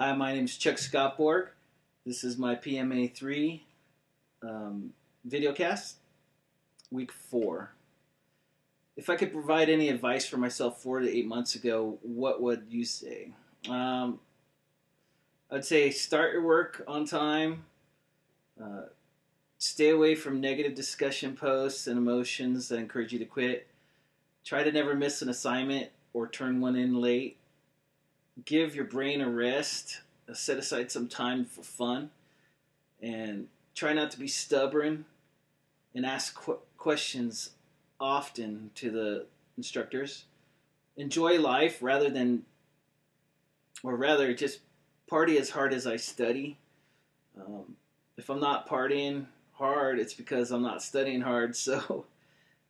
Hi, my name is Chuck Scottborg. This is my PMA3 videocast, week 4. If I could provide any advice for myself 4 to 8 months ago, what would you say? I'd say start your work on time, uh, stay away from negative discussion posts and emotions that encourage you to quit, try to never miss an assignment or turn one in late, give your brain a rest, set aside some time for fun, and try not to be stubborn and ask questions often to the instructors. Enjoy life rather just party as hard as I study. If I'm not partying hard, it's because I'm not studying hard. So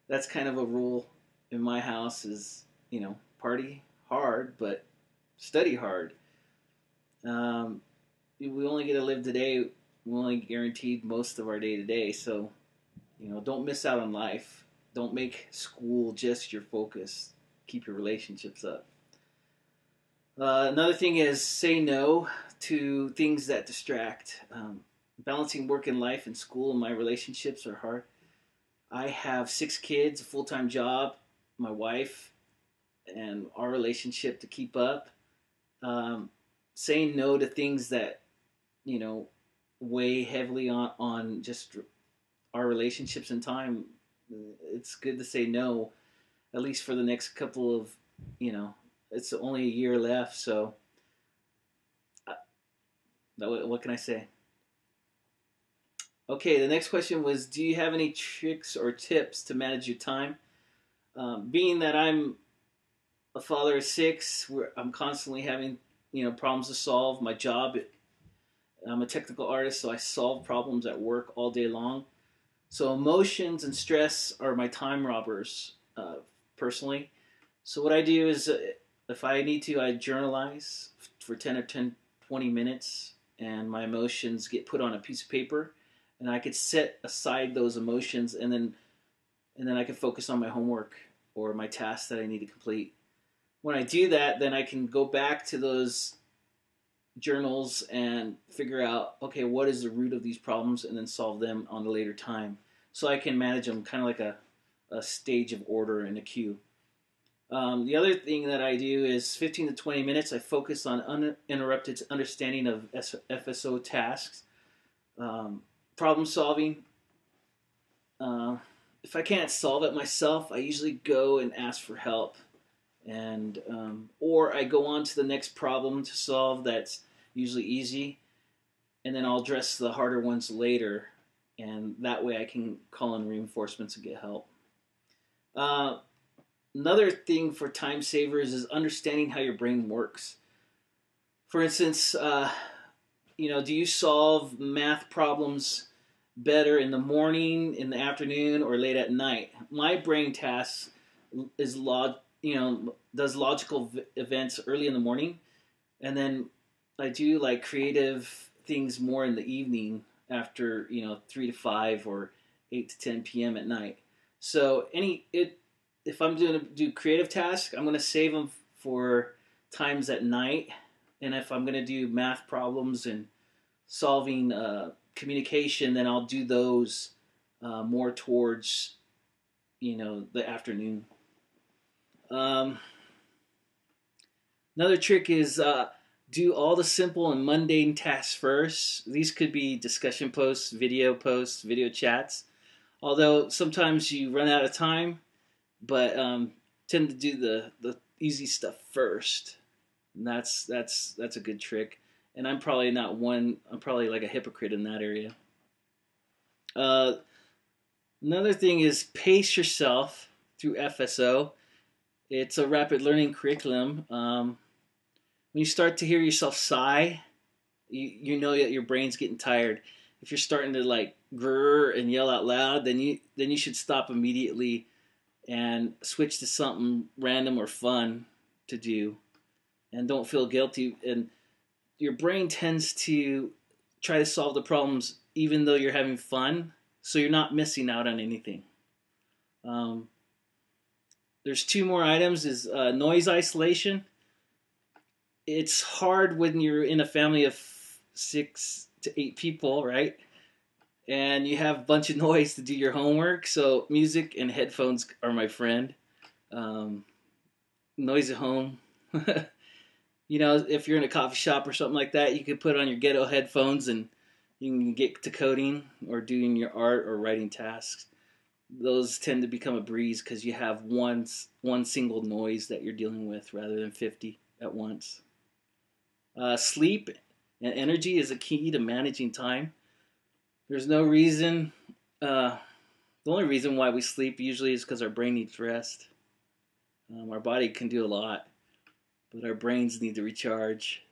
that's kind of a rule in my house is, party hard, but study hard. We only get to live today. We're only guaranteed most of our day to day. So, don't miss out on life. Don't make school just your focus. Keep your relationships up. Another thing is say no to things that distract. Balancing work and life and school and my relationships are hard. I have 6 kids, a full-time job, my wife, and our relationship to keep up. Saying no to things that, weigh heavily on just our relationships and time. It's good to say no, at least for the next couple of, it's only a year left, so what can I say? Okay, the next question was, do you have any tricks or tips to manage your time? Being that I'm a father of 6, I'm constantly having, problems to solve. My job, I'm a technical artist, so I solve problems at work all day long. So emotions and stress are my time robbers, personally. So what I do is, if I need to, I journalize for 20 minutes, and my emotions get put on a piece of paper, and I could set aside those emotions, and then I can focus on my homework or my tasks that I need to complete. When I do that, then I can go back to those journals and figure out, okay, what is the root of these problems, and then solve them on a later time. So I can manage them kind of like a stage of order in a queue. The other thing that I do is 15 to 20 minutes, I focus on uninterrupted understanding of FSO tasks, problem solving. If I can't solve it myself, I usually go and ask for help. And or I go on to the next problem to solve that's usually easy, and then I'll address the harder ones later, and that way I can call in reinforcements and get help. Another thing for time savers is understanding how your brain works. For instance, do you solve math problems better in the morning, in the afternoon, or late at night? My brain tasks is does logical events early in the morning, and then I do like creative things more in the evening after 3 to 5 or 8 to 10 p.m. at night. So if I'm going to do creative tasks, I'm going to save them for times at night, and if I'm going to do math problems and solving communication, then I'll do those more towards the afternoon. Another trick is do all the simple and mundane tasks first. These could be discussion posts, video chats. Although sometimes you run out of time, but tend to do the easy stuff first. And that's a good trick. And I'm probably not one. I'm probably like a hypocrite in that area. Another thing is pace yourself through FSO. It's a rapid learning curriculum. When you start to hear yourself sigh, you know that your brain's getting tired. If you're starting to like grr and yell out loud, then you should stop immediately and switch to something random or fun to do, and don't feel guilty. And your brain tends to try to solve the problems even though you're having fun, so you're not missing out on anything. There's 2 more items, is noise isolation. it's hard when you're in a family of 6 to 8 people, right? And you have a bunch of noise to do your homework. So music and headphones are my friend. Um, Noise at home. If you're in a coffee shop or something like that, you could put on your ghetto headphones and you can get to coding or doing your art or writing tasks. Those tend to become a breeze because you have one single noise that you're dealing with rather than 50 at once. Sleep and energy is a key to managing time. There's no reason. The only reason why we sleep usually is because our brain needs rest. Our body can do a lot, but our brains need to recharge.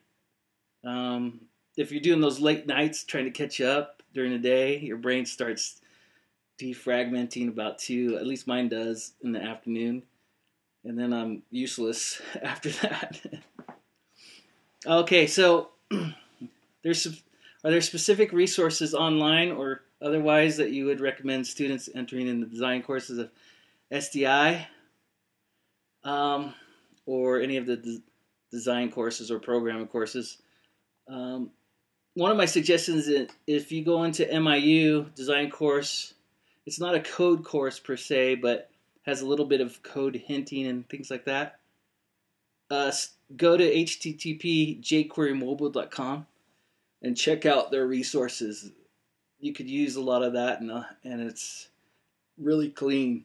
If you're doing those late nights trying to catch up during the day, your brain starts defragmenting about 2, at least mine does, in the afternoon. And then I'm useless after that. Okay, so are there specific resources online or otherwise that you would recommend students entering in the design courses of SDI? Or any of the design courses or programming courses? One of my suggestions is if you go into MIU design course, it's not a code course per se, but has a little bit of code hinting and things like that. Go to http://jquerymobile.com and check out their resources. You could use a lot of that, and it's really clean.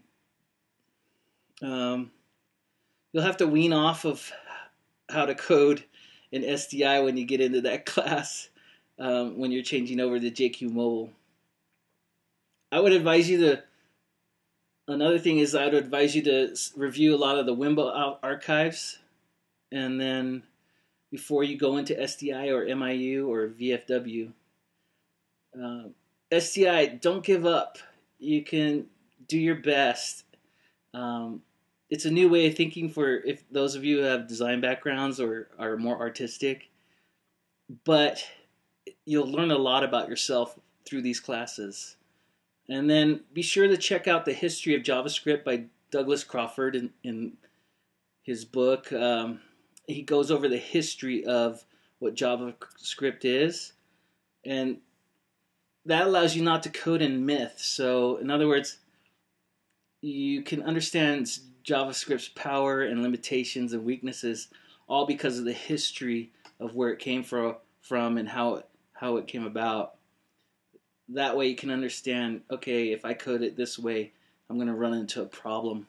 You'll have to wean off of how to code in SDI when you get into that class, when you're changing over to JQ Mobile. Another thing is I would advise you to review a lot of the Wimbo archives, and then before you go into SDI or MIU or VFW. SDI, don't give up. You can do your best. It's a new way of thinking for if those of you who have design backgrounds or are more artistic, but you'll learn a lot about yourself through these classes. And then be sure to check out the history of JavaScript by Douglas Crawford in his book. He goes over the history of what JavaScript is, and that allows you not to code in myth. So, in other words, you can understand JavaScript's power and limitations and weaknesses all because of the history of where it came from and how it came about. That way you can understand, okay, if I code it this way, I'm going to run into a problem.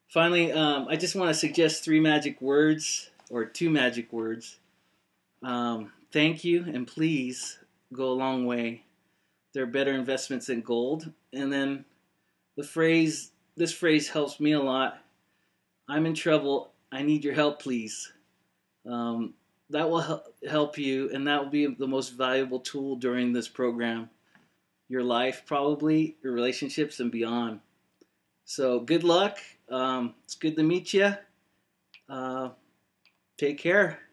Finally, I just want to suggest 3 magic words, or 2 magic words. Thank you and please go a long way. They're better investments than gold. And then this phrase helps me a lot. I'm in trouble. I need your help, please. That will help you, and that will be the most valuable tool during this program. Your life, probably, your relationships, and beyond. So good luck. It's good to meet you. Take care.